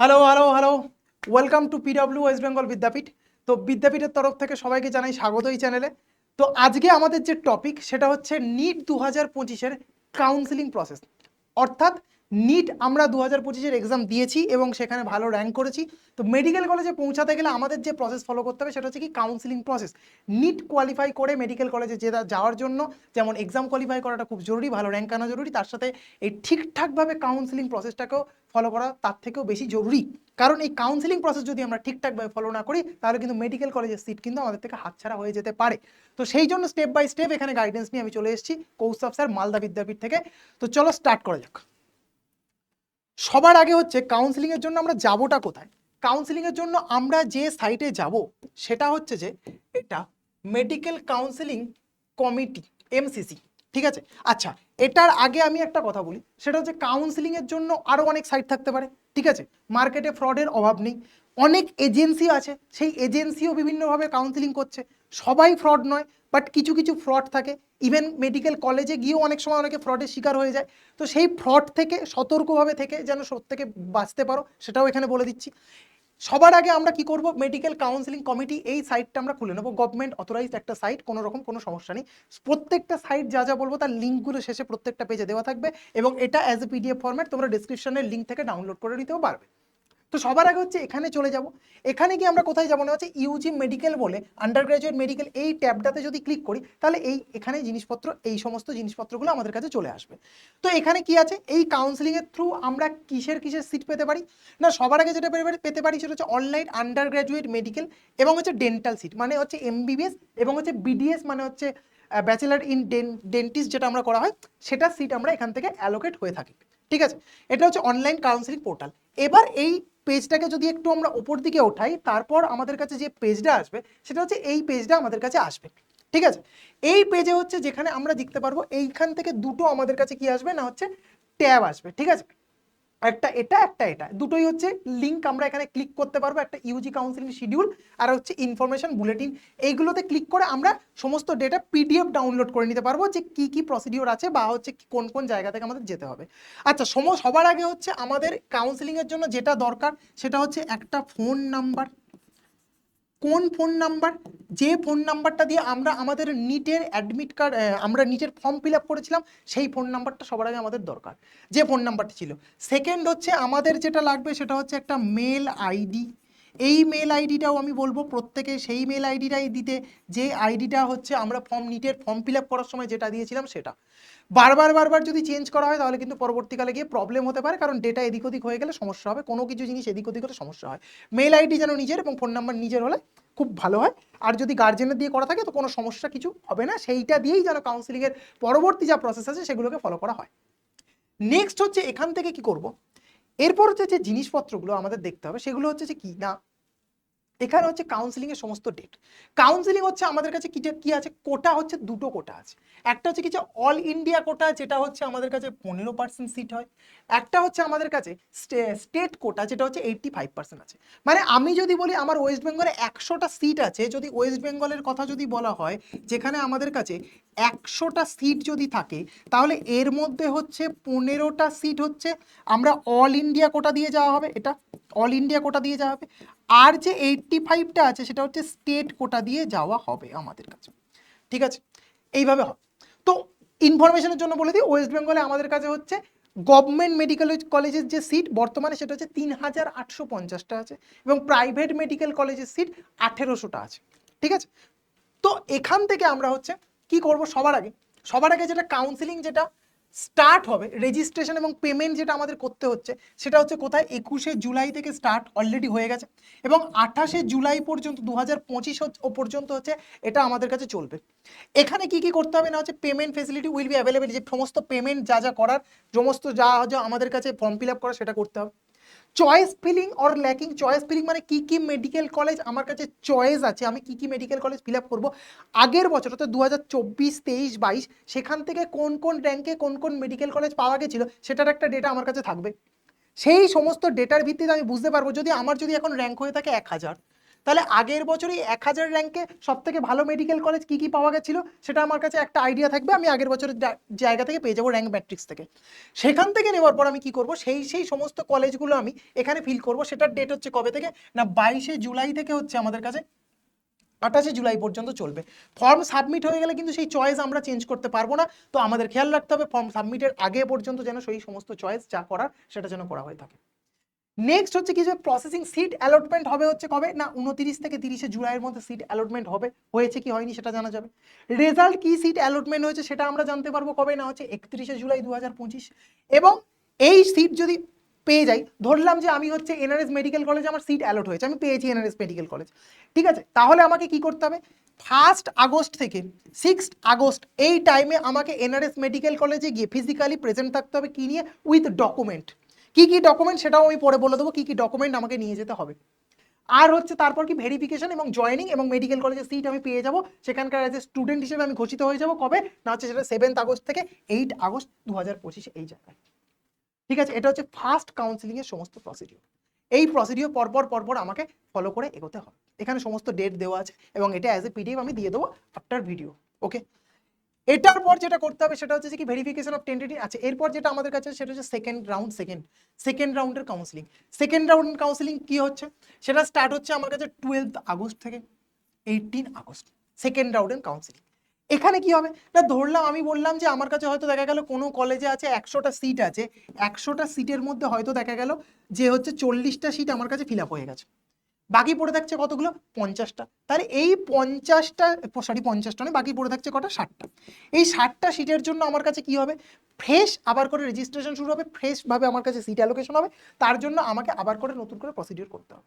Hello hello hello, welcome to PW West Bengal Vidyapeeth. তো বিদ্যাপীঠের তরফ থেকে সবাইকে জানাই স্বাগত এই চ্যানেলে। তো আজকে আমাদের যে টপিক সেটা হচ্ছে নিট 2025-এর কাউন্সিলিং প্রসেস। অর্থাৎ নিট আমরা 2025-এর এক্সাম দিয়েছি এবং সেখানে ভালো র্যাঙ্ক করেছি। তো মেডিকেল কলেজে পৌঁছাতে গেলে আমাদের যে প্রসেস ফলো করতে হবে সেটা হচ্ছে কি কাউন্সিলিং প্রসেস। নিট কোয়ালিফাই করে মেডিকেল কলেজে যাওয়ার জন্য যেমন এক্সাম কোয়ালিফাই করাটা খুব জরুরি, ভালো র্যাঙ্ক আনা জরুরি, তার সাথে এই ঠিকঠাকভাবে কাউন্সিলিং প্রসেসটাকেও ফলো করা তার থেকেও বেশি জরুরি। কারণ এই কাউন্সিলিং প্রসেস যদি আমরা ঠিকঠাকভাবে ফলো না করি তাহলে কিন্তু মেডিকেল কলেজের সিট কিন্তু আমাদের থেকে হাতছাড়া হয়ে যেতে পারে। তো সেই জন্য স্টেপ বাই স্টেপ এখানে গাইডেন্স নিয়ে আমি চলে এসেছি কৌস্তব স্যার, মালদা বিদ্যাপীঠ থেকে। তো চলো স্টার্ট করা যাক। সবার আগে হচ্ছে কাউন্সিলিং এর জন্য আমরা যাবোটা কোথায়। কাউন্সিলিং এর জন্য আমরা যে সাইটে যাব সেটা হচ্ছে যে এটা মেডিকেল কাউন্সিলিং কমিটি, এমসিসি। ঠিক আছে, আচ্ছা এটার আগে আমি একটা কথা বলি, সেটা হচ্ছে কাউন্সিলিং এর জন্য আরো অনেক সাইট থাকতে পারে। ঠিক আছে, মার্কেটে ফ্রডের অভাব নেই, অনেক এজেন্সি আছে, সেই এজেন্সিও বিভিন্নভাবে কাউন্সিলিং করছে। সবাই ফ্রড নয়, বাট কিছু কিছু ফ্রড থাকে। ইভেন মেডিকেল কলেজে গিয়েও অনেক সময় অনেকে ফ্রডের শিকার হয়ে যায়। তো সেই ফ্রড থেকে সতর্কভাবে থেকে যেন থেকে বাঁচতে পারো সেটাও এখানে বলে দিচ্ছি। সবার আগে আমরা কি করব, মেডিকেল কাউন্সিলিং কমিটি এই সাইটটা আমরা খুলে নেবো। গভর্নমেন্ট অথরাইজড একটা সাইট, কোনো রকম কোনো সমস্যা নেই। প্রত্যেকটা সাইট যা যা বলবো তার লিঙ্কগুলো শেষে প্রত্যেকটা পেজে দেওয়া থাকবে এবং এটা অ্যাজ এ পিডিএফ ফরম্যাট তোমরা ডিসক্রিপশনের লিঙ্ক থেকে ডাউনলোড করে নিতেও পারবে। তো সবার আগে হচ্ছে এখানে চলে যাব। এখানে কি আমরা কোথায় যাবো না হচ্ছে ইউজি মেডিকেল বলে আন্ডার গ্রাজুয়েট মেডিকেল, এই ট্যাবটাতে যদি ক্লিক করি তাহলে এখানে জিনিসপত্র, এই সমস্ত জিনিসপত্রগুলো আমাদের কাছে চলে আসবে। তো এখানে কি আছে, এই কাউন্সিলিং এর থ্রু আমরা কিসের কিসের সিট পেতে পারি না, সবার আগে যেটা পেতে পারি সেটা হচ্ছে অনলাইন আন্ডার গ্রাজুয়েট মেডিকেল এবং হচ্ছে ডেন্টাল সিট, মানে হচ্ছে এমবিবিএস, এবং হচ্ছে বিডিএস মানে হচ্ছে ব্যাচেলার ইন ডেন্টিস্ট যেটা আমরা করা হয় সেটা সিট আমরা এখান থেকে অ্যালোকেট হয়ে থাকি। ঠিক আছে, এটা হচ্ছে অনলাইন কাউন্সিলিং পোর্টাল। এবার এই পেজটাকে যদি একটু আমরা ওপর দিকে ওঠাই তারপর আমাদের কাছে যে পেজটা আসবে সেটা হচ্ছে এই পেজটা আমাদের কাছে আসবে। ঠিক আছে, এই পেজে হচ্ছে যেখানে আমরা দেখতে পারবো এইখান থেকে দুটো আমাদের কাছে কি আসবে না হচ্ছে ট্যাব আসবে। ঠিক আছে, একটা এটা একটা এটা, দুটোই হচ্ছে লিঙ্ক আমরা এখানে ক্লিক করতে পারবো। একটা ইউজি কাউন্সিলিং শিডিউল আর হচ্ছে ইনফরমেশন বুলেটিন। এইগুলোতে ক্লিক করে আমরা সমস্ত ডেটা পিডিএফ ডাউনলোড করে নিতে পারবো যে কি কি প্রসিডিওর আছে বা হচ্ছে কোন কোন জায়গা থেকে আমাদের যেতে হবে। আচ্ছা সবার আগে হচ্ছে আমাদের কাউন্সিলিং এর জন্য যেটা দরকার সেটা হচ্ছে একটা ফোন নাম্বার। কোন ফোন নাম্বার, যে ফোন নাম্বারটা দিয়ে আমরা আমাদের নিটের অ্যাডমিট কার্ড, আমরা নিটের ফর্ম ফিল আপ করেছিলাম সেই ফোন নাম্বারটা সবার আগে আমাদের দরকার, যে ফোন নাম্বারটা ছিল। সেকেন্ড হচ্ছে আমাদের যেটা লাগবে সেটা হচ্ছে একটা মেল আইডি। এই মেল আইডিটাও আমি বলবো প্রত্যেকে সেই মেল আইডিটাই দিতে, যে আইডিটা হচ্ছে আমরা নিটের ফর্ম ফিল আপ করার সময় যেটা দিয়েছিলাম সেটা। বারবার বারবার যদি চেঞ্জ করা হয় তাহলে কিন্তু পরবর্তীকালে গিয়ে প্রবলেম হতে পারে, কারণ ডেটা এদিক ওদিক হয়ে গেলে সমস্যা হবে, কোনো কিছু জিনিস এদিক ওদিক হলে সমস্যা হয়। মেল আইডি যেন নিজের এবং ফোন নাম্বার নিজের হলে খুব ভালো হয়। আর যদি গার্জেনের দিয়ে করা থাকে তো কোনো সমস্যা কিছু হবে না, সেইটা দিয়েই যেন কাউন্সিলিংয়ের পরবর্তী যা প্রসেস আছে সেগুলোকে ফলো করা হয়। নেক্সট হচ্ছে এখান থেকে কি করব, এরপর হচ্ছে যে জিনিসপত্রগুলো আমাদের দেখতে হবে সেগুলো হচ্ছে যে কি না, এখানে হচ্ছে কাউন্সিলিং এর সমস্ত ডেট। কাউন্সিলিং হচ্ছে আমাদের কাছে কি আছে, কোটা হচ্ছে দুটো কোটা আছে। একটা হচ্ছে কিছু অল ইন্ডিয়া কোটা যেটা হচ্ছে আমাদের কাছে 15% সিট হয়। একটা হচ্ছে আমাদের কাছে স্টেট কোটা যেটা হচ্ছে 85% আছে। মানে আমি যদি বলি আমার ওয়েস্ট বেঙ্গলে 100টা সিট আছে, যদি ওয়েস্ট বেঙ্গলের কথা যদি বলা হয় যেখানে আমাদের কাছে 100টা সিট যদি থাকে তাহলে এর মধ্যে হচ্ছে 15টা সিট হচ্ছে আমরা অল ইন্ডিয়া কোটা দিয়ে যাওয়া হবে, এটা অল ইন্ডিয়া কোটা দিয়ে যাওয়া হবে। আর যে 85টা আছে সেটা হচ্ছে স্টেট কোটা দিয়ে যাওয়া হবে আমাদের কাছে। ঠিক আছে, এইভাবে হবে। তো ইনফরমেশনের জন্য বলে দিই, ওয়েস্ট বেঙ্গলে আমাদের কাছে হচ্ছে গভর্নমেন্ট মেডিকেল কলেজের যে সিট বর্তমানে সেটা হচ্ছে 3850টা আছে এবং প্রাইভেট মেডিকেল কলেজের সিট 1800টা আছে। ঠিক আছে, তো এখান থেকে আমরা হচ্ছে কি করব, সবার আগে যেটা কাউন্সিলিং যেটা স্টার্ট হবে, রেজিস্ট্রেশন এবং পেমেন্ট যেটা আমাদের করতে হচ্ছে সেটা হচ্ছে কোথায়, 21শে জুলাই থেকে স্টার্ট অলরেডি হয়ে গেছে এবং 28শে জুলাই পর্যন্ত 2025 পর্যন্ত হচ্ছে এটা আমাদের কাছে চলবে। এখানে কি কি করতে হবে না হচ্ছে payment facility will be available, যে সমস্ত পেমেন্ট যা যা করার, সমস্ত যা যা আমাদের কাছে ফর্ম ফিল আপ করা সেটা করতে হবে। Choice filling or lacking, choice filling মানে কি কি মেডিকেল কলেজ আমার কাছে চয়েস আছে, আমি কি কি মেডিকেল কলেজ ফিল আপ করবো আগের বছর অর্থাৎ 2024, 23, 22 সেখান থেকে কোন কোন র্যাঙ্কে কোন কোন মেডিকেল কলেজ পাওয়া গেছিল সেটার একটা ডেটা আমার কাছে থাকবে। সেই সমস্ত ডেটার ভিত্তিতে আমি বুঝতে পারবো যদি আমার যদি এখন র্যাঙ্ক হয়ে থাকে 1000, তাহলে আগের বছরই 1000 র্যাঙ্কে সব থেকে ভালো মেডিকেল কলেজ কি কি পাওয়া গেছিল সেটা আমার কাছে একটা আইডিয়া থাকবে, আমি আগের বছরের জায়গা থেকে পেয়ে যাবো র্যাঙ্ক ম্যাট্রিক্স থেকে। সেখান থেকে নেওয়ার পর আমি কি করব, সেই সমস্ত কলেজগুলো আমি এখানে ফিল করব। সেটার ডেট হচ্ছে কবে থেকে না 22শে জুলাই থেকে হচ্ছে আমাদের কাছে 28শে জুলাই পর্যন্ত চলবে। ফর্ম সাবমিট হয়ে গেলে কিন্তু সেই চয়েস আমরা চেঞ্জ করতে পারবো না, তো আমাদের খেয়াল রাখতে হবে ফর্ম সাবমিটের আগে পর্যন্ত যেন সেই সমস্ত চয়েস যা করার সেটা যেন করা হয়ে থাকে। নেক্সট হচ্ছে কি যে প্রসেসিং সিট অ্যালটমেন্ট হবে হচ্ছে কবে না 29 থেকে 30শে জুলাইয়ের মধ্যে সিট অ্যালটমেন্ট হবে, হয়েছে কি হয়নি সেটা জানা যাবে। রেজাল্ট কি সিট অ্যালটমেন্ট হয়েছে সেটা আমরা জানতে পারবো কবে না হচ্ছে 31শে জুলাই 2025। এবং এই সিট যদি পেয়ে যাই, ধরলাম যে আমি হচ্ছে এনআরএস মেডিকেল কলেজে আমার সিট অ্যালট হয়েছে, আমি পেয়েছি এনআরএস মেডিকেল কলেজ, ঠিক আছে, তাহলে আমাকে কি করতে হবে 1 আগস্ট থেকে 6 আগস্ট এই টাইমে আমাকে এনআরএস মেডিকেল কলেজে গিয়ে ফিজিক্যালি প্রেজেন্ট থাকতে হবে, কি নিয়ে, উইথ ডকুমেন্ট। কি কি ডকুমেন্ট সেটাও আমি পরে বলে দেবো, কি কি ডকুমেন্ট আমাকে নিয়ে যেতে হবে। আর হচ্ছে তারপর কি ভেরিফিকেশন এবং জয়েনিং এবং মেডিকেল কলেজের সিট আমি পেয়ে যাব, সেখানকার এজ এ স্টুডেন্ট হিসেবে আমি ঘোষিত হয়ে যাব কবে না হচ্ছে সেটা 7 আগস্ট থেকে 8 আগস্ট 2025 এই জায়গায়, ঠিক আছে। এটা হচ্ছে ফার্স্ট কাউন্সিলিং এর সমস্ত প্রসিডিওর। এই প্রসিডিওর পরপর আমাকে ফলো করে এগোতে হবে। এখানে সমস্ত ডেট দেওয়া আছে এবং এটা অ্যাজ এ পিডিএফ আমি দিয়ে দেবো আফটার ভিডিও, ওকে। এটার পর যেটা করতে হবে সেটা হচ্ছে কি ভেরিফিকেশন অফ টেন্টেটিভ আছে। এরপর যেটা আমাদের কাছে সেটা হচ্ছে সেকেন্ড রাউন্ডের কাউন্সিলিং। সেকেন্ড রাউন্ড কাউন্সিলিং কি হচ্ছে সেটা স্টার্ট হচ্ছে আমার কাছে 12 আগস্ট থেকে 18 আগস্ট, সেকেন্ড রাউন্ডের কাউন্সিলিং। এখানে কি হবে না, ধরলাম আমি বললাম যে আমার কাছে হয়তো দেখা গেল কোনো কলেজে আছে 100টা সিট আছে, 100টা সিটের মধ্যে হয়তো দেখা গেল যে হচ্ছে 40টা সিট আমার কাছে ফিল আপ হয়ে গেছে, বাকি পড়ে থাকছে কতগুলো 50টা। তাহলে এই 50টা নয়, বাকি পড়ে থাকছে কটা 60টা। এই 60টা সিটের জন্য আমার কাছে কি হবে, ফ্রেশ আবার করে রেজিস্ট্রেশন শুরু হবে, ফ্রেশ ভাবে আমার কাছে সিট অ্যালোকেশন হবে। তার জন্য আমাকে আবার করে নতুন করে প্রসিডিওর করতে হবে।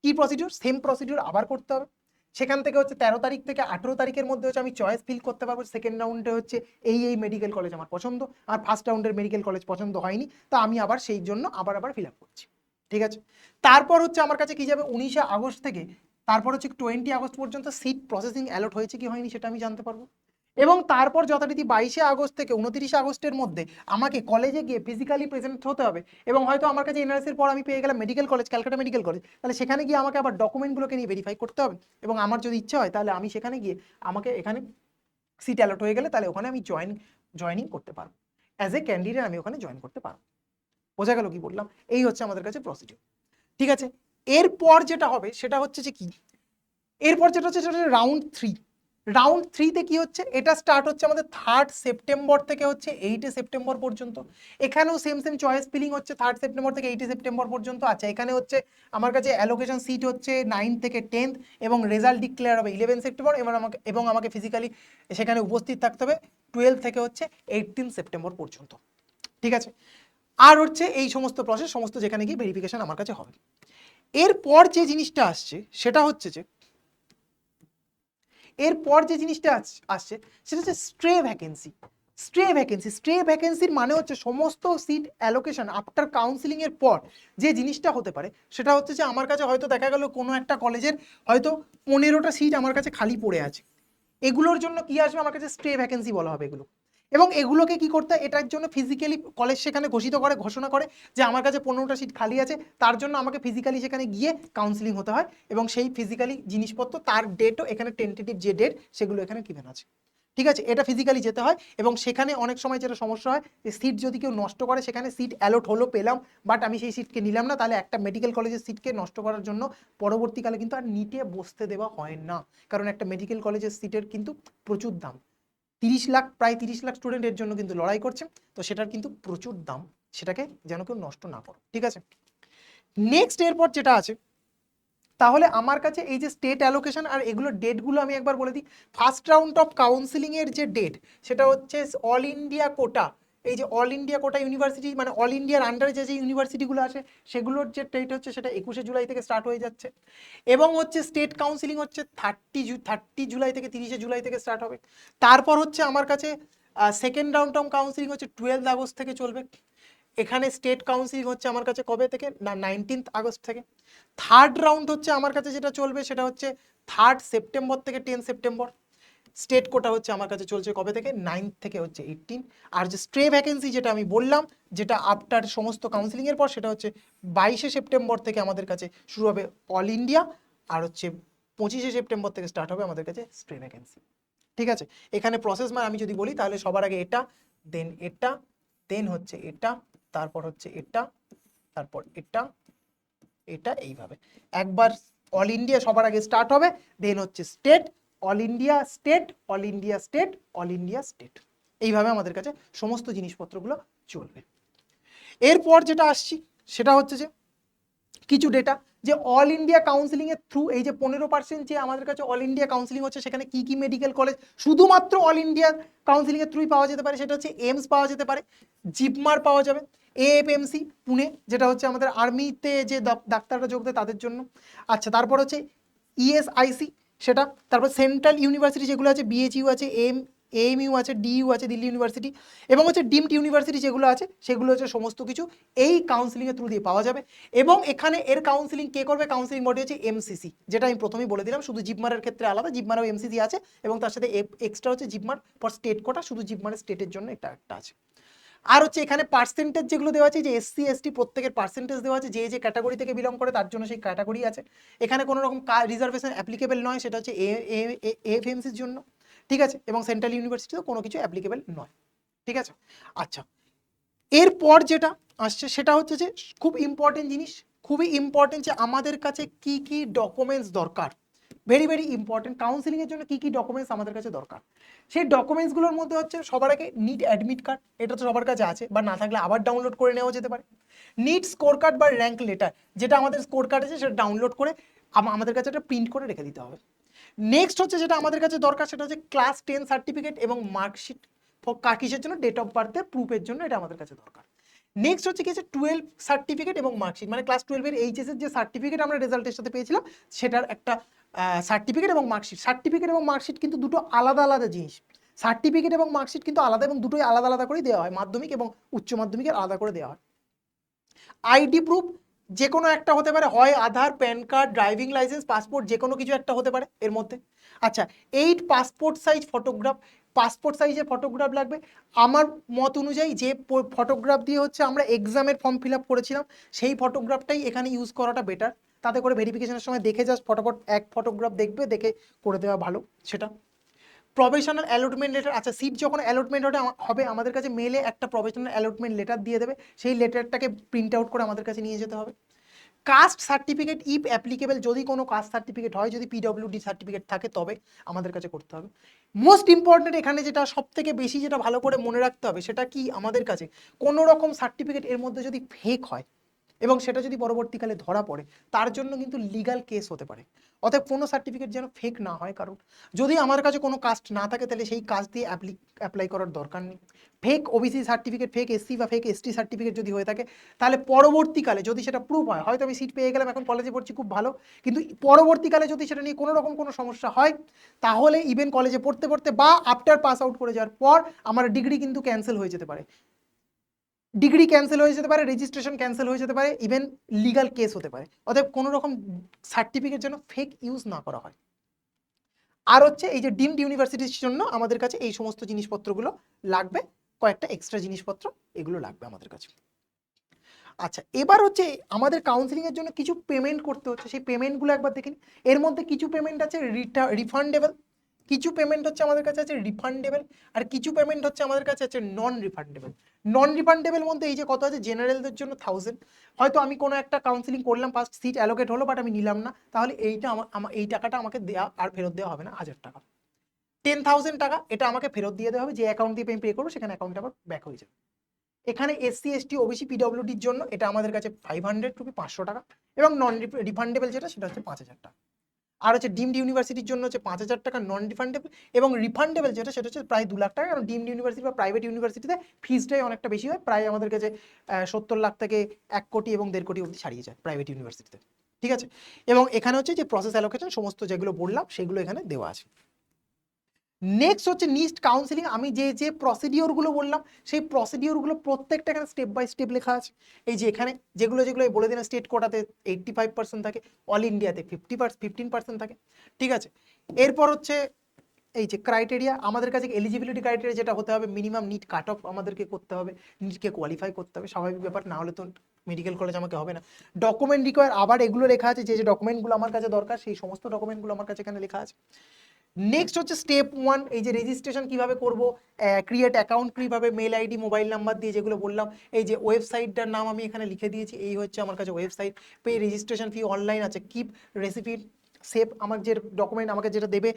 কি প্রসিডিওর, সেম প্রসিডিওর আবার করতে হবে। সেখান থেকে হচ্ছে 13 তারিখ থেকে 18 তারিখের মধ্যে হচ্ছে আমি চয়েস ফিল করতে পারবো। সেকেন্ড রাউন্ডে হচ্ছে এই মেডিকেল কলেজ আমার পছন্দ, আর ফার্স্ট রাউন্ডের মেডিকেল কলেজ পছন্দ হয়নি, তা আমি আবার সেই জন্য আবার ফিল আপ করছি, ঠিক আছে। তারপর হচ্ছে আমার কাছে কি যাবে 19 আগস্ট থেকে তারপর হচ্ছে 20 আগস্ট পর্যন্ত সিট প্রসেসিং অ্যালট হয়েছে কি হয়নি সেটা আমি জানতে পারবো। এবং তারপর যথারীতি 22 আগস্ট থেকে 29 আগস্টের মধ্যে আমাকে কলেজে গিয়ে ফিজিক্যালি প্রেজেন্ট হতে হবে। এবং হয়তো আমার কাছে এনআরএস এর পর আমি পেয়ে গেলাম medical college, Calcutta medical college, তাহলে সেখানে গিয়ে আমাকে আবার ডকুমেন্টগুলোকে নিয়ে ভেরিফাই করতে হবে। এবং আমার যদি ইচ্ছা হয় তাহলে আমি সেখানে গিয়ে আমাকে এখানে সিট অ্যালট হয়ে গেলে তাহলে ওখানে আমি জয়েনিং করতে পারবো, অ্যাজ এ ক্যান্ডিডেট আমি ওখানে জয়েন করতে পারবো। বোঝা গেল কি বললাম, এই হচ্ছে আমাদের কাছে প্রসিডিউর, ঠিক আছে। এরপর যেটা হবে সেটা হচ্ছে যে কি, এরপর যেটা হচ্ছে সেটা রাউন্ড 3। রাউন্ড 3তে কি হচ্ছে, এটা স্টার্ট হচ্ছে আমাদের 3 সেপ্টেম্বর থেকে হচ্ছে 8 সেপ্টেম্বর পর্যন্ত। এখানেও সেম চয়েস ফিলিং হচ্ছে 3 সেপ্টেম্বর থেকে 8 সেপ্টেম্বর পর্যন্ত। আচ্ছা, এখানে হচ্ছে আমার কাছে অ্যালোকেশন সিট হচ্ছে 9 থেকে 10th এবং রেজাল্ট ডিক্লেয়ার হবে 11 সেপ্টেম্বর এবং আমাকে ফিজিক্যালি সেখানে উপস্থিত থাকতে হবে 12 থেকে হচ্ছে 18 সেপ্টেম্বর পর্যন্ত, ঠিক আছে। আর হচ্ছে এই সমস্ত প্রসেস সমস্ত যেখানে গিয়ে ভেরিফিকেশন আমার কাছে হবে। এরপর যে জিনিসটা আসছে সেটা হচ্ছে যে সেটা হচ্ছে স্ট্রে ভ্যাকেন্সির মানে হচ্ছে সমস্ত সিট অ্যালোকেশন আফটার কাউন্সিলিং এর পর যে জিনিসটা হতে পারে সেটা হচ্ছে যে আমার কাছে হয়তো দেখা গেল কোনো একটা কলেজের হয়তো 15টা সিট আমার কাছে খালি পড়ে আছে। এগুলোর জন্য কি আসবে, আমার কাছে স্ট্রে ভ্যাকেন্সি বলা হবে এগুলো। এবং এগুলোকে কি করতে হয়, এটার জন্য ফিজিক্যালি কলেজ সেখানে ঘোষণা করে যে আমার কাছে 15টা সিট খালি আছে, তার জন্য আমাকে ফিজিক্যালি সেখানে গিয়ে কাউন্সিলিং হতে হয়। এবং সেই ফিজিক্যালি জিনিসপত্র তার ডেটও এখানে টেন্টেটিভ যে ডেট সেগুলো এখানে গিভেন আছে, ঠিক আছে। এটা ফিজিক্যালি যেতে হয়। এবং সেখানে অনেক সময় যেটা সমস্যা হয় যে সিট যদি কেউ নষ্ট করে, সেখানে সিট অ্যালট হলো পেলাম, বাট আমি সেই সিটকে নিলাম না, তাহলে একটা মেডিকেল কলেজের সিটকে নষ্ট করার জন্য পরবর্তীকালে কিন্তু আর নিটে বসতে দেওয়া হয় না। কারণ একটা মেডিকেল কলেজের সিটের কিন্তু প্রচুর দাম, 30 লাখ, প্রায় 30 লাখ স্টুডেন্টের জন্য কিন্তু লড়াই করছে, তো সেটার কিন্তু প্রচুর দাম, সেটাকে যেন কেউ নষ্ট না করো, ঠিক আছে। নেক্সট এরপর যেটা আছে, তাহলে আমার কাছে এই যে স্টেট অ্যালোকেশন আর এগুলোর ডেটগুলো আমি একবার বলে দিই। ফার্স্ট রাউন্ড অফ কাউন্সিলিং এর যে ডেট সেটা হচ্ছে অল ইন্ডিয়া কোটা, এই যে অল ইন্ডিয়া কোটা ইউনিভার্সিটি মানে অল ইন্ডিয়ার আন্ডারে যে ইউনিভার্সিটিগুলো আছে সেগুলোর যে ডেট হচ্ছে সেটা 21শে জুলাই থেকে স্টার্ট হয়ে যাচ্ছে। এবং হচ্ছে স্টেট কাউন্সিলিং হচ্ছে 30 জুলাই থেকে 30শে জুলাই থেকে স্টার্ট হবে। তারপর হচ্ছে আমার কাছে সেকেন্ড রাউন্ড অফ কাউন্সিলিং হচ্ছে 12 আগস্ট থেকে চলবে। এখানে স্টেট কাউন্সিলিং হচ্ছে আমার কাছে কবে থেকে না 19 আগস্ট থেকে। থার্ড রাউন্ড হচ্ছে আমার কাছে যেটা চলবে সেটা হচ্ছে 3 সেপ্টেম্বর থেকে 10 সেপ্টেম্বর। স্টেট কোটা হচ্ছে আমার কাছে চলছে কবে থেকে 9 থেকে হচ্ছে 18। আর যে স্ট্রে ভ্যাকেন্সি যেটা আমি বললাম যেটা আফটার সমস্ত কাউন্সিলিং এর পর সেটা হচ্ছে 22শে সেপ্টেম্বর থেকে আমাদের কাছে শুরু হবে অল ইন্ডিয়া, আর হচ্ছে 25শে সেপ্টেম্বর থেকে স্টার্ট হবে আমাদের কাছে স্ট্রে ভ্যাকেন্সি। ঠিক আছে, এখানে প্রসেস মানে আমি যদি বলি তাহলে সবার আগে এটা, দেন এটা, দেন হচ্ছে এটা, তারপর হচ্ছে এটা, তারপর এটা, এটা, এইভাবে একবার অল ইন্ডিয়া সবার আগে স্টার্ট হবে, দেন হচ্ছে state, all India state, all India state, all India state, এইভাবে আমাদের কাছে সমস্ত জিনিসপত্রগুলো চলবে। এরপর যেটা আসছি সেটা হচ্ছে যে কিছু ডেটা, যে অল ইন্ডিয়া কাউন্সিলিং এর থ্রু এই যে 15% যে আমাদের কাছে অল ইন্ডিয়া কাউন্সিলিং হচ্ছে, সেখানে কি কি মেডিকেল কলেজ শুধুমাত্র অল ইন্ডিয়া কাউন্সিলিং এর থ্রুই পাওয়া যেতে পারে, সেটা হচ্ছে এইমস পাওয়া যেতে পারে, জিপমার পাওয়া যাবে, এএফএমসি পুনে যেটা হচ্ছে আমাদের আর্মিতে যে ডাক্তাররা যোগ দেয় তাদের জন্য। আচ্ছা, তারপর হচ্ছে ইএসআইসি সেটা, তারপর সেন্ট্রাল ইউনিভার্সিটি যেগুলো আছে, বিএইচইউ আছে, এএমইউ আছে, ডিইউ আছে দিল্লি ইউনিভার্সিটি, এবং হচ্ছে ডিমড ইউনিভার্সিটি যেগুলো আছে সেগুলো হচ্ছে সমস্ত কিছু এই কাউন্সিলিংয়ের থ্রু দিয়ে পাওয়া যাবে। এবং এখানে এর কাউন্সিলিং কে করবে, কাউন্সিলিং বডি হচ্ছে এমসিসি, যেটা আমি প্রথমেই বলে দিলাম, শুধু জিপমারের ক্ষেত্রে আলাদা, জিপমারেও এমসিসি আছে এবং তার সাথে এক্সট্রা হচ্ছে জিপমার ফর স্টেট কোটা, শুধু জিপমারের স্টেটের জন্য এটা একটা আছে। আর হচ্ছে এখানে পার্সেন্টেজ যেগুলো দেওয়া আছে, যে এসসি এসটি প্রত্যেকের পার্সেন্টেজ দেওয়া আছে, যে যে ক্যাটাগরি থেকে বিলং করে তার জন্য সেই ক্যাটাগরি আছে। এখানে কোনো রকম রিজার্ভেশন অ্যাপ্লিকেবল নয়, সেটা হচ্ছে এএফএমসির জন্য। ঠিক আছে, এবং সেন্ট্রাল ইউনিভার্সিটিতেও কোনো কিছু অ্যাপ্লিকেবল নয়। ঠিক আছে, আচ্ছা, এরপর যেটা আসছে সেটা হচ্ছে যে খুব ইম্পর্টেন্ট জিনিস, খুবই ইম্পর্টেন্ট, যে আমাদের কাছে কি কি ডকুমেন্টস দরকার, ভেরি ভেরি ইম্পর্টেন্ট, কাউন্সিলিংয়ের জন্য কি কি ডকুমেন্টস আমাদের কাছে দরকার। সেই ডকুমেন্টসগুলোর মধ্যে হচ্ছে সবার আগে নিট অ্যাডমিট কার্ড, এটা তো সবার কাছে আছে, বা না থাকলে আবার ডাউনলোড করে নেওয়া যেতে পারে। নিট স্কোর কার্ড বা র্যাঙ্ক লেটার, যেটা আমাদের স্কোর কার্ড আছে সেটা ডাউনলোড করে আমাদের কাছে একটা প্রিন্ট করে রেখে দিতে হবে। নেক্সট হচ্ছে যেটা আমাদের কাছে দরকার সেটা হচ্ছে ক্লাস 10 সার্টিফিকেট এবং মার্কশিট, কিসের জন্য, ডেট অফ বার্থের প্রুফের জন্য এটা আমাদের কাছে দরকার। নেক্সট হচ্ছে কি, 12 সার্টিফিকেট এবং মার্কশিট, মানে ক্লাস 12 এর এইচএস এর যে সার্টিফিকেট আমরা রেজাল্টের সাথে পেয়েছিলাম সেটার একটা সার্টিফিকেট এবং মার্কশিট। সার্টিফিকেট এবং মার্কশিট কিন্তু দুটো আলাদা আলাদা জিনিস, সার্টিফিকেট এবং মার্কশিট কিন্তু আলাদা, এবং দুটোই আলাদা আলাদা করেই দেওয়া হয়, মাধ্যমিক এবং উচ্চ মাধ্যমিকের আলাদা করে দেওয়া হয়। আইডি প্রুফ যে কোনো একটা হতে পারে, হয় Aadhaar, PAN card, driving licence, passport, যে কোনো কিছু একটা হতে পারে এর মধ্যে। আচ্ছা, 8 পাসপোর্ট সাইজ ফটোগ্রাফ, পাসপোর্ট সাইজের ফটোগ্রাফ লাগবে। আমার মত অনুযায়ী যে ফটোগ্রাফ দিয়ে হচ্ছে আমরা এক্সামের ফর্ম ফিল আপ করেছিলাম সেই ফটোগ্রাফটাই এখানে ইউজ করাটা বেটার, তাতে করে ভেরিফিকেশনের সময় দেখে জাস্ট ফটোফট এক ফটোগ্রাফ দেখবে, দেখে করে দেওয়া ভালো সেটা। প্রফেশনাল অ্যালটমেন্ট লেটার, আচ্ছা সিট যখন অ্যালটমেন্ট হবে আমাদের কাছে মেলে একটা প্রফেশনাল অ্যালটমেন্ট লেটার দিয়ে দেবে, সেই লেটারটাকে প্রিন্ট আউট করে আমাদের কাছে নিয়ে যেতে হবে। কাস্ট সার্টিফিকেট ইফ অ্যাপ্লিকেবল, যদি কোনো কাস্ট সার্টিফিকেট হয়, যদি পিডব্লিউডি সার্টিফিকেট থাকে তবে আমাদের কাছে করতে হবে। মোস্ট ইম্পর্টেন্ট এখানে যেটা সব থেকে বেশি যেটা ভালো করে মনে রাখতে হবে সেটা কি, আমাদের কাছে কোনো রকম সার্টিফিকেট এর মধ্যে যদি ফেক হয় এবং সেটা যদি পরবর্তীকালে ধরা পড়ে, তার জন্য কিন্তু লিগ্যাল কেস হতে পারে। অতএব কোনো সার্টিফিকেট যেন ফেক না হয়, কারণ যদি আমার কাছে কোনো কাস্ট না থাকে তাহলে সেই কাস্ট দিয়ে অ্যাপ্লাই করার দরকার নেই। Fake OBC certificate, fake SC বা ফেক এসটি সার্টিফিকেট যদি হয়ে থাকে, তাহলে পরবর্তীকালে যদি সেটা প্রুফ হয়, হয়তো আমি সিট পেয়ে গেলাম, এখন কলেজে পড়ছি, খুব ভালো, কিন্তু পরবর্তীকালে যদি সেটা নিয়ে কোনো রকম কোনো সমস্যা হয়, তাহলে ইভেন কলেজে পড়তে পড়তে বা আফটার পাস আউট করে যাওয়ার পর আমার ডিগ্রি কিন্তু ক্যান্সেল হয়ে যেতে পারে, ডিগ্রি ক্যান্সেল হয়ে যেতে পারে, রেজিস্ট্রেশন ক্যান্সেল হয়ে যেতে পারে, ইভেন লিগাল কেস হতে পারে। অতএব কোনো রকম সার্টিফিকেট যেন ফেক ইউজ না করা হয়। আর হচ্ছে এই যে ডিমড ইউনিভার্সিটির জন্য আমাদের কাছে এই সমস্ত জিনিসপত্রগুলো লাগবে, কয়েকটা এক্সট্রা জিনিসপত্র এগুলো লাগবে আমাদের কাছে। আচ্ছা, এবার হচ্ছে আমাদের কাউন্সিলিং এর জন্য কিছু পেমেন্ট করতে হচ্ছে, সেই পেমেন্টগুলো একবার দেখে নিই। এর মধ্যে কিছু পেমেন্ট আছে রিফান্ডেবল, কিছু পেমেন্ট হচ্ছে আমাদের কাছে আছে রিফান্ডেবল, আর কিছু পেমেন্ট হচ্ছে আমাদের কাছে আছে নন রিফান্ডেবল। নন রিফান্ডেবল মধ্যে এই যে কত আছে, জেনারেলদের জন্য 1000, হয়তো আমি কোনো একটা কাউন্সিলিং করলাম, ফার্স্ট সিট অ্যালোকেট হলো বাট আমি নিলাম না, তাহলে এইটা এই টাকাটা আমাকে দেওয়া আর ফেরত দেওয়া হবে না, 1000 টাকা। 10,000 টাকা এটা আমাকে ফেরত দিয়ে দেওয়া হবে, যে অ্যাকাউন্ট দিয়ে আমি পে করবো সেখানে অ্যাকাউন্টে আবার ব্যাক হয়ে যাবে। এখানে এসসি এসটি ওবিসি পিডব্লিউডির জন্য এটা আমাদের কাছে 500 রুপি, 500 টাকা, এবং নন রিফান্ডেবল যেটা সেটা হচ্ছে 5000 টাকা। আর হচ্ছে ডিমড ইউনিভার্সিটির জন্য হচ্ছে 5000 টাকা নন রিফান্ডেবল, এবং রিফান্ডেবল যেটা সেটা হচ্ছে প্রায় 2 লাখ টাকা, কারণ ডিমড ইউনিভার্সিটি বা প্রাইভেট ইউনিভার্সিটিতে ফিজটাই অনেকটা বেশি হয়, প্রায় আমাদের কাছে 70 লাখ থেকে 1 কোটি এবং 1.5 কোটি অবধি ছাড়িয়ে যায় প্রাইভেট ইউনিভার্সিটিতে। ঠিক আছে, এবং এখানে হচ্ছে যে প্রসেস অ্যালোকেশন সমস্ত যেগুলো বললাম সেগুলো এখানে দেওয়া আছে। নেক্সট হচ্ছে নিস্ট কাউন্সিলিং, আমি যে যে প্রসিডিওরগুলো বললাম সেই প্রসিডিওরগুলো প্রত্যেকটা এখানে স্টেপ বাই স্টেপ লেখা আছে। এই যে এখানে যেগুলো যেগুলো বলে দিলাম, স্টেট কোটাতে 85% থাকে, অল ইন্ডিয়াতে 15% থাকে। ঠিক আছে, এরপর হচ্ছে এই যে ক্রাইটেরিয়া, আমাদের কাছে এলিজিবিলিটি ক্রাইটেরিয়া যেটা হতে হবে, মিনিমাম নিট কাট অফ আমাদেরকে করতে হবে, নিটকে কোয়ালিফাই করতে হবে, স্বাভাবিক ব্যাপার, না হলে তো মেডিকেল কলেজ আমাকে হবে না। ডকুমেন্ট রিকোয়ার, আবার এগুলো লেখা আছে, যে যে ডকুমেন্টগুলো আমার কাছে দরকার সেই সমস্ত ডকুমেন্টগুলো আমার কাছে এখানে লেখা আছে। নেক্সট হচ্ছে স্টেপ 1, এই যে রেজিস্ট্রেশন কিভাবে করব, ক্রিয়েট অ্যাকাউন্ট কিভাবে, মেল আইডি মোবাইল নাম্বার দিয়ে, যেগুলো বললাম। এই যে ওয়েবসাইটটার নাম আমি এখানে লিখে দিয়েছি, এই হচ্ছে আমার কাছে website. Pay registration fee online আছে, কিপ রেসিপি সেভ, আমার যে ডকুমেন্ট আমাকে যেটা দেবে,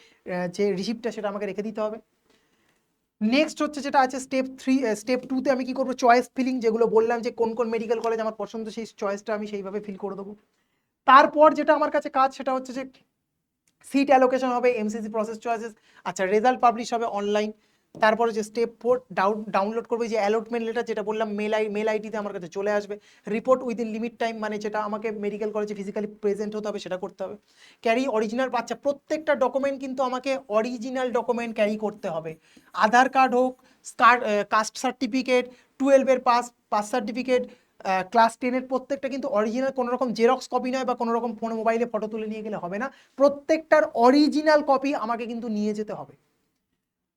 যে রিসিপ্টটা, সেটা আমাকে রেখে দিতে হবে। নেক্সট হচ্ছে যেটা আছে স্টেপ 2তে আমি কি করবো, চয়েস ফিলিং, যেগুলো বললাম যে কোন কোন মেডিকেল কলেজ আমার পছন্দ, সেই চয়েসটা আমি সেইভাবে ফিল করে দেবো। তারপর যেটা আমার কাছে কাজ, সেটা হচ্ছে যে সিট অ্যালোকেশন হবে, এমসিসি প্রসেস চয়েসেস, আচ্ছা রেজাল্ট পাবলিশ হবে অনলাইন। তারপরে যে স্টেপ 4 ডাউনলোড করবে, যে অ্যালটমেন্ট লেটার যেটা বললাম, মেল আইডিতে আমার কাছে চলে আসবে। রিপোর্ট উইদিন লিমিট টাইম, মানে যেটা আমাকে মেডিকেল কলেজে ফিজিক্যালি প্রেজেন্ট হতে হবে সেটা করতে হবে। ক্যারি অরিজিনাল, আচ্ছা প্রত্যেকটা ডকুমেন্ট কিন্তু আমাকে অরিজিনাল ডকুমেন্ট ক্যারি করতে হবে। আধার কার্ড হোক, কাস্ট সার্টিফিকেট, 12-এর পাস সার্টিফিকেট, ক্লাস 10-এর প্রত্যেকটা কিন্তু অরিজিনাল, কোনো রকম জেরক্স কপি নয়, বা কোনো রকম ফোন মোবাইলে ফটো তুলে নিয়ে গেলে হবে না, প্রত্যেকটার অরিজিনাল কপি আমাকে কিন্তু নিয়ে যেতে হবে।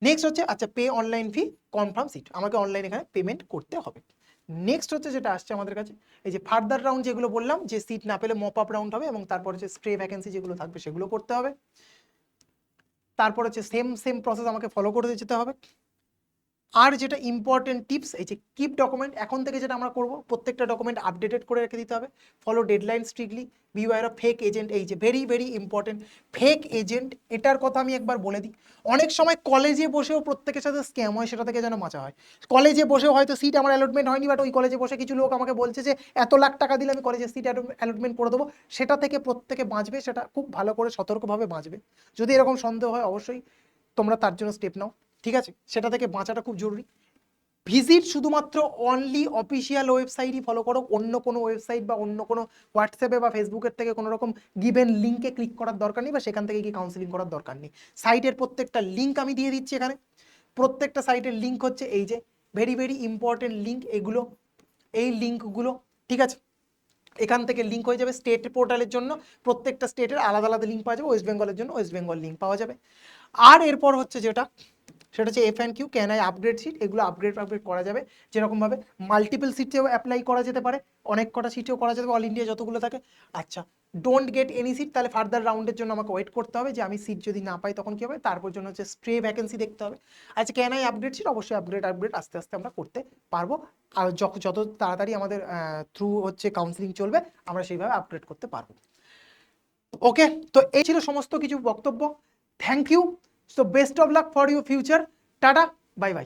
নেক্সট হচ্ছে আচ্ছা pay online fee, confirm seat, আমাকে অনলাইন এখানে পেমেন্ট করতে হবে। নেক্সট হচ্ছে যেটা আসছে আমাদের কাছে, এই যে ফার্দার রাউন্ড, যেগুলো বললাম যে সিট না পেলে মপ আপ রাউন্ড হবে, এবং তারপর হচ্ছে স্ট্রে ভ্যাকেন্সি যেগুলো থাকবে সেগুলো করতে হবে। তারপর হচ্ছে সেম প্রসেস আমাকে ফলো করে যেতে হবে। আর যেটা ইম্পর্টেন্ট টিপস, এই যে কিপ ডকুমেন্ট, এখন থেকে যেটা আমরা করব, প্রত্যেকটা ডকুমেন্ট আপডেটেড করে রেখে দিতে হবে। Follow deadline strictly, beware of fake agent, এই যে very very important fake agent, এটার কথা আমি একবার বলে দিই। অনেক সময় কলেজে বসেও প্রত্যেকের সাথে স্ক্যাম হয়, সেটা থেকে যেন বাঁচা হয়। কলেজে বসেও হয়তো সিট আমার অ্যালটমেন্ট হয়নি, বাট ওই কলেজে বসে কিছু লোক আমাকে বলছে যে এত লাখ টাকা দিলে আমি কলেজে সিট অ্যালটমেন্ট করে দেবো, সেটা থেকে প্রত্যেকে বাঁচবে, সেটা খুব ভালো করে সতর্কভাবে বাঁচবে। যদি এরকম সন্দেহ হয়, অবশ্যই তোমরা তার জন্য স্টেপ নাও, ঠিক আছে? সেটা থেকে বাঁচাটা খুব জরুরি। ভিজিট শুধুমাত্র অনলি অফিসিয়াল ওয়েবসাইটই ফলো করো, অন্য কোনো ওয়েবসাইট বা অন্য কোনো হোয়াটসঅ্যাপে বা ফেসবুকের থেকে কোনো রকম গিভেন লিঙ্কে ক্লিক করার দরকার নেই, বা সেখান থেকে কি কাউন্সিলিং করার দরকার নেই। সাইটের প্রত্যেকটা লিঙ্ক আমি দিয়ে দিচ্ছি এখানে, প্রত্যেকটা সাইটের লিঙ্ক হচ্ছে এই যে ভেরি ভেরি ইম্পর্টেন্ট লিঙ্ক, এগুলো, এই লিঙ্কগুলো, ঠিক আছে? এখান থেকে লিঙ্ক হয়ে যাবে স্টেট পোর্টালের জন্য, প্রত্যেকটা স্টেটের আলাদা আলাদা লিঙ্ক পাওয়া যাবে, ওয়েস্ট বেঙ্গলের জন্য ওয়েস্ট বেঙ্গল লিঙ্ক পাওয়া যাবে। আর এরপর হচ্ছে যেটা, সেটা হচ্ছে FNQ, can I upgrade seat, এগুলো আপগ্রেড করা যাবে। যেরকমভাবে মাল্টিপল সিটেও অ্যাপ্লাই করা যেতে পারে, অনেক কটা সিটেও করা যেতে পারে, অল ইন্ডিয়া যতগুলো থাকে। আচ্ছা ডোন্ট গেট এনি সিট, তাহলে ফার্দার রাউন্ডের জন্য আমাকে ওয়েট করতে হবে, যে আমি সিট যদি না পাই তখন কী হবে, তারপর জন্য হচ্ছে স্ট্রে ভ্যাকেন্সি দেখতে হবে। আচ্ছা ক্যান আই আপগ্রেড সিট, অবশ্যই আপগ্রেড আস্তে আস্তে আমরা করতে পারবো, আর যত তাড়াতাড়ি আমাদের থ্রু হচ্ছে কাউন্সিলিং চলবে, আমরা সেইভাবে আপগ্রেড করতে পারবো। ওকে, তো এই ছিল সমস্ত কিছু বক্তব্য। Thank you, so best of luck for your future, tata, bye by.